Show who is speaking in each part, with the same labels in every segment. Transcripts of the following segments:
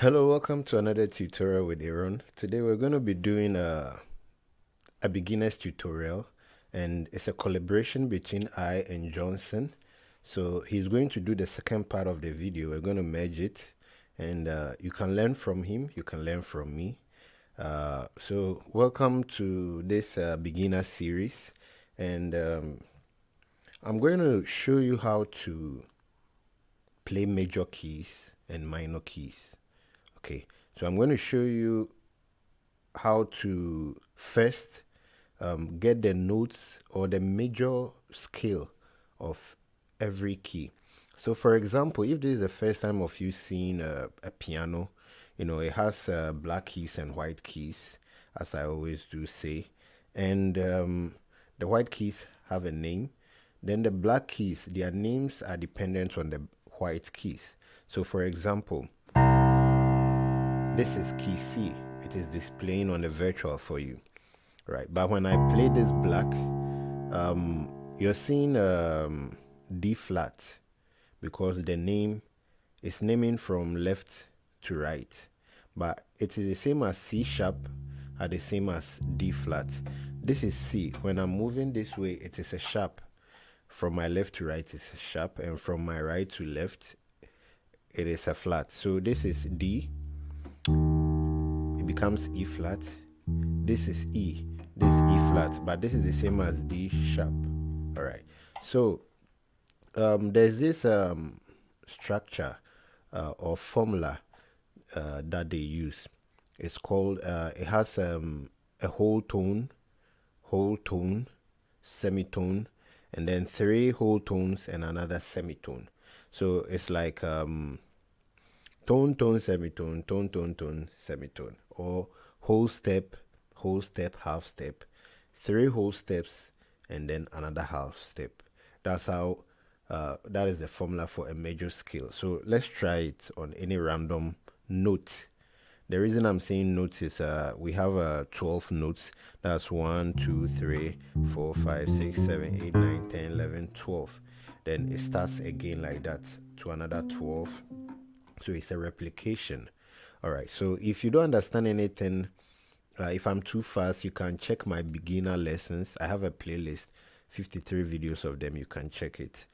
Speaker 1: Hello, welcome to another tutorial with Aaron. Today we're going to be doing a beginner's tutorial, and it's a collaboration between I and Johnson. So he's going to do the second part of the video. We're going to merge it, and you can learn from him, you can learn from me. So welcome to this beginner series, and I'm going to show you how to play major keys and minor keys. Okay, so I'm going to show you how to first get the notes or the major scale of every key. So for example, if this is the first time of you seeing a piano, you know, it has black keys and white keys, as I always do say. And the white keys have a name. Then the black keys, their names are dependent on the white keys. So for example, this is key C. It is displaying on the virtual for you, right? But when I play this black, you're seeing D flat because the name is naming from left to right. But it is the same as C sharp, are the same as D flat. This is C. When I'm moving this way, it is a sharp. From my left to right, it's a sharp, and from my right to left, it is a flat. So this is D. It becomes E flat. This is E. This is E flat, but this is the same as D sharp. All right. So there's this structure or formula that they use. It's called. It has a whole tone, semitone, and then 3 whole tones and another semitone. So it's like tone, tone, semitone, tone, tone, tone, semitone, or whole step, half step, 3 whole steps, and then another half step. That's how, that is the formula for a major scale. So let's try it on any random note. The reason I'm saying notes is we have 12 notes. That's 1, 2, 3, 4, 5, 6, 7, 8, 9, 10, 11, 12. Then it starts again like that to another 12. So it's a replication. All right, so if you don't understand anything, if I'm too fast, you can check my beginner lessons. I have a playlist, 53 videos of them. You can check it.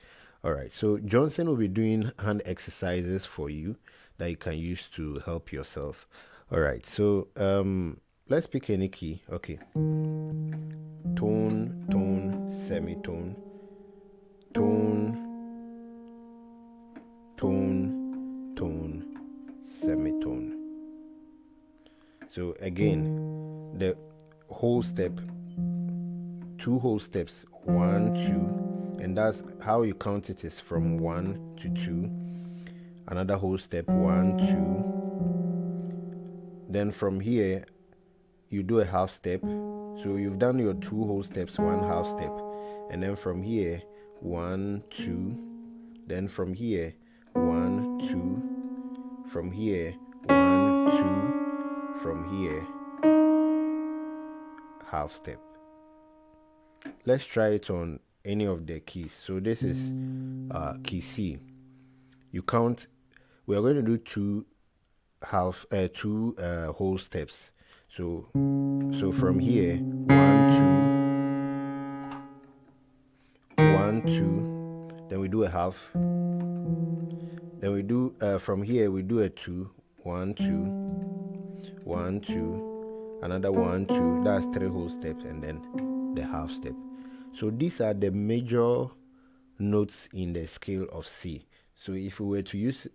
Speaker 1: All right, so Johnson will be doing hand exercises for you that you can use to help yourself. All right, so let's pick any key. Okay, tone, tone, semitone, tone, tone, tone, semitone. So again, the whole step, 2 whole steps, 1, 2, and that's how you count it, is from 1 to 2. Another whole step, 1, 2. Then from here, you do a half step. So you've done your 2 whole steps, 1 half step, and then from here, 1, 2. Then from here, 1, 2. From here, 1, 2. From here, half step. Let's try it on any of the keys. So this is key C. You count. We are going to do 2 whole steps. So from here, 1, 2, 1, 2. Then we do a half. Then we do from here we do a 2, 1, 2. 1, 2, another 1, 2. That's 3 whole steps, and then the half step. So these are the major notes in the scale of C. So if we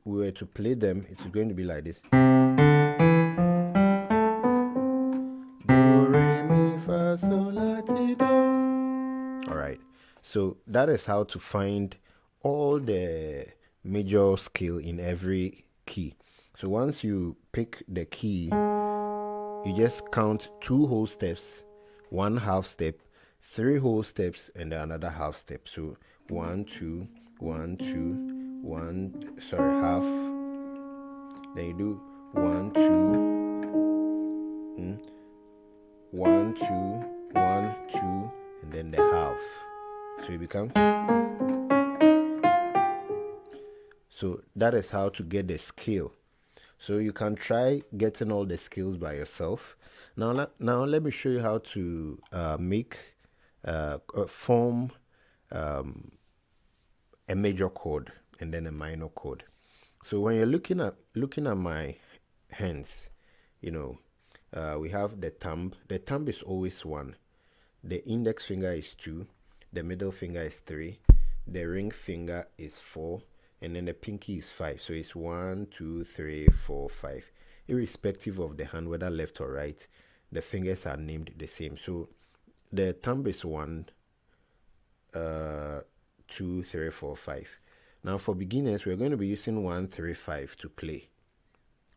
Speaker 1: were to play them, it's going to be like this. Do, re, mi, fa, sol, la, ti, do. All right. So that is how to find all the major scale in every key. So once you pick the key, you just count 2 whole steps, 1 half step, 3 whole steps, and then another half step. So 1, 2, 1, 2, 1, sorry, half. Then you do 1, 2, 1, 2, 1, 2, and then the half. So it becomes. So that is how to get the scale. So you can try getting all the skills by yourself. Now let me show you how to form a major chord and then a minor chord. So when you're looking at my hands, you know, we have the thumb. The thumb is always 1. The index finger is 2. The middle finger is 3. The ring finger is 4. And then the pinky is 5. So it's 1, 2, 3, 4, 5. Irrespective of the hand, whether left or right, the fingers are named the same. So the thumb is 1, 2, 3, 4, 5. Now for beginners, we're going to be using 1, 3, 5 to play.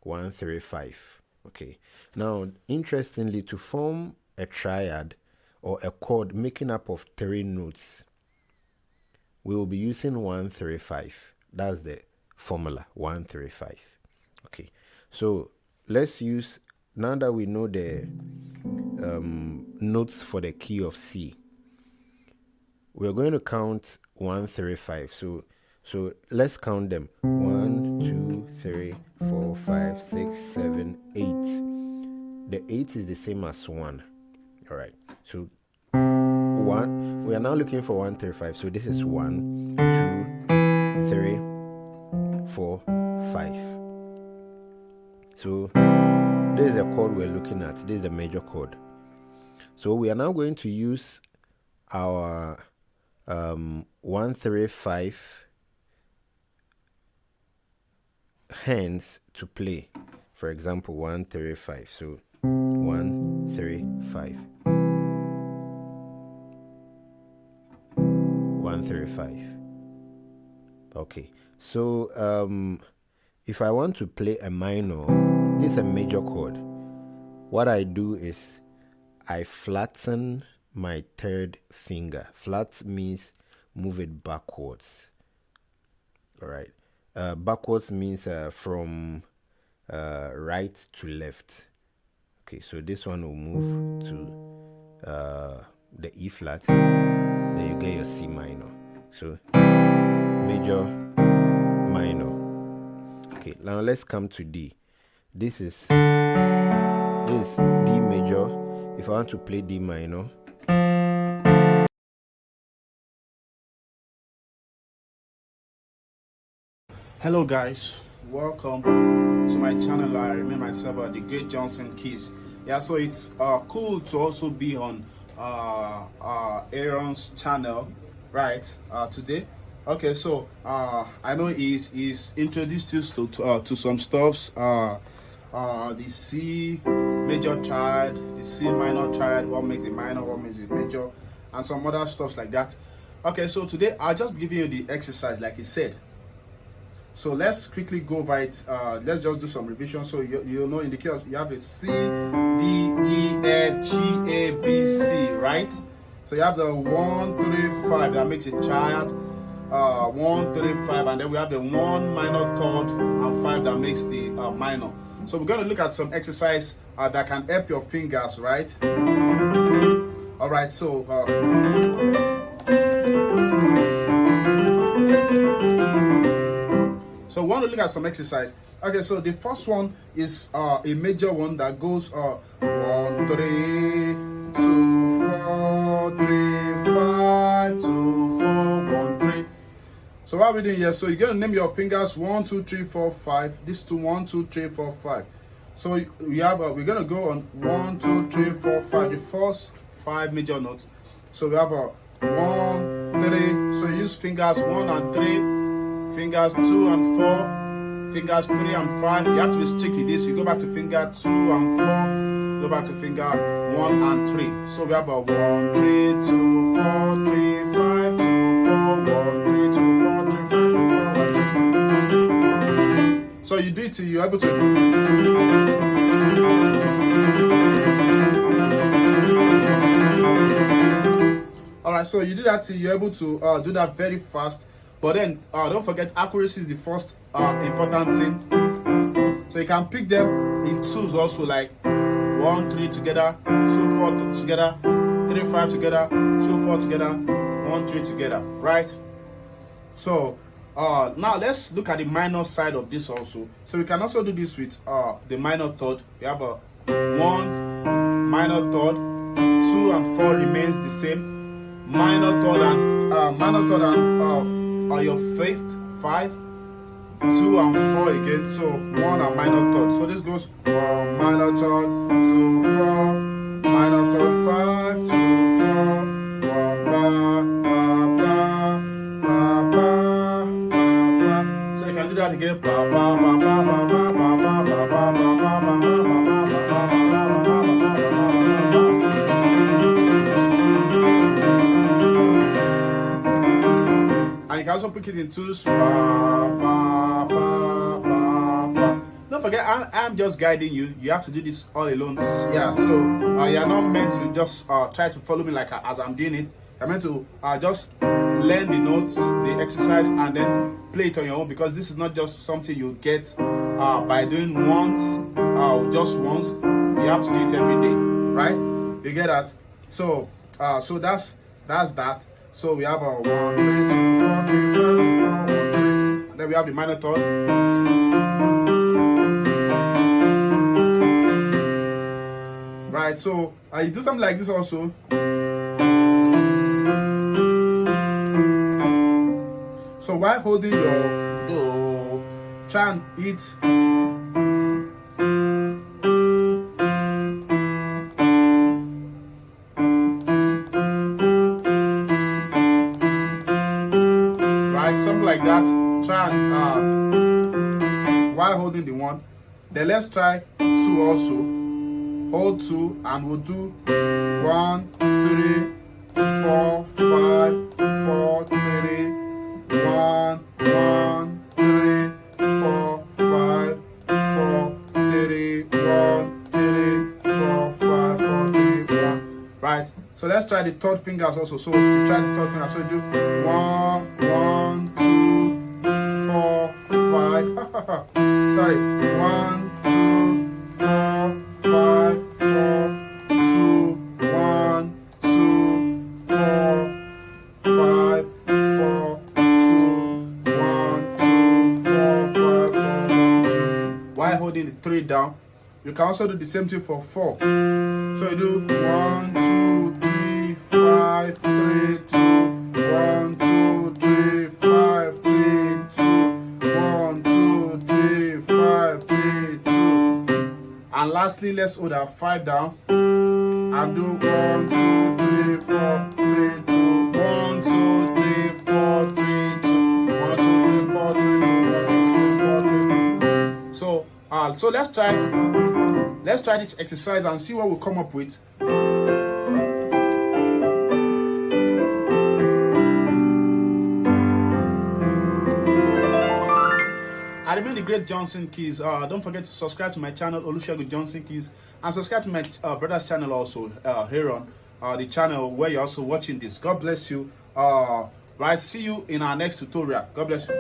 Speaker 1: 1, 3, 5. Okay. Now, interestingly, to form a triad or a chord making up of 3 notes, we will be using 1, 3, 5. That's the formula, 1, 3, 5. Okay. So let's use, now that we know the notes for the key of C, we're going to count 1, 3, 5. So let's count them. 1, 2, 3, 4, 5, 6, 7, 8. The 8 is the same as 1. All right. So 1. We are now looking for 1, 3, 5. So this is 1, 2, 3, 4, 5. So this is a chord we're looking at. This is the major chord. So we are now going to use our 1, 3, 5 hands to play. For example, 1, 3, 5. So 1, 3, 5. 1, 3, 5. Okay. So if I want to play a minor, this is a major chord. What I do is I flatten my 3rd finger. Flat means move it backwards. All right. Backwards means from right to left. Okay, so this one will move to the E flat. Then you get your C minor. So major, minor. Okay, now let's come to D. This is D major. If I want to play D minor,
Speaker 2: hello guys, welcome to my channel. I remember myself the great Johnsonkeyz. Yeah, so it's cool to also be on Aaron's channel right today. Okay, so I know he's introduced you to some stuffs, the C major triad, the C minor triad, what makes it minor, what makes it major, and some other stuffs like that. Okay, so today I'll just be giving you the exercise like he said. So let's quickly go over it. Let's just do some revision. So you know, in the case you have a C, D, E, F, G, A, B, C, right? So you have the 1, 3, 5 that makes a triad. 1, 3, 5, and then we have the 1 minor chord and 5 that makes the minor. So we're going to look at some exercise that can help your fingers, right? All right. So. So we want to look at some exercise. Okay, so the first one is a major one that goes 1, 3, 2, 4, 3, 5, 2, 4, 1, 3. So what are we doing here? So you're gonna name your fingers 1, 2, 3, 4, 5. This to 1, 2, 3, 4, 5. So we have we're gonna go on 1, 2, 3, 4, 5. The first 5 major notes. So we have a 1, 3. So you use fingers 1 and 3. Fingers 2 and 4, fingers 3 and 5. You have to be strict with this. You go back to finger 2 and 4, go back to finger 1 and 3. So we have a 1, 3, 2, 4, 3, 5, 2, 4, 1, 3, 2, 4, 3, 5, 2, 4, 1, 3. So you do it till you're able to. Alright, so you do that till you're able to do that very fast. But then, don't forget, accuracy is the first important thing. So you can pick them in twos also, like 1, 3 together, 2, 4 together, 3, 5 together, 2, 4 together, 1, 3 together, right? So Now let's look at the minor side of this also. So we can also do this with the minor third. We have a 1 minor third, 2 and 4 remains the same. Minor third and your fifth 5, 2 and 4 again. So 1 and minor third. So this goes minor third, 2 4, minor third 5, 2 4, so you can do that again. And you can also pick it in twos. Don't forget, I'm just guiding you. You have to do this all alone. Yeah, so you're not meant to just try to follow me like as I'm doing it. You're meant to just learn the notes, the exercise, and then play it on your own, because this is not just something you get by doing once, just once. You have to do it every day, right? You get that? So so that's that. So we have a 1 3 2 4 3 4 2 4 1 3, and then we have the minor third. Right, so you do something like this also. So while holding your do, try and hit right, something like that. Try and while holding the 1. Then let's try 2 also. Hold 2 and we'll do 1 3 4 5 4 3 1 1 3 4 5 4 3 1 3 4 5 4 3 1. Right. So let's try the third fingers also. So you try the third finger. So you do 1 1 2 4 5. Sorry. 1 2 4 5 4 2 1 2 4 5 4 while holding the 3 down. You can also do the same thing for 4. So you do 1 2 3 5 3 2 1 2 3 5 3 2 1 2 3 5 3 2. And lastly, let's hold our 5 down and do 1 2 3 4 3 2 1 2 3 4 3 2 1 2 3 4 3 2 1 2 3 4 3. So let's try this exercise and see what we come up with. I remain the great Johnsonkeyz. Don't forget to subscribe to my channel, Olusegun Johnsonkeyz, and subscribe to my brother's channel also here on the channel where you're also watching this. God bless you. Right, see you in our next tutorial. God bless you.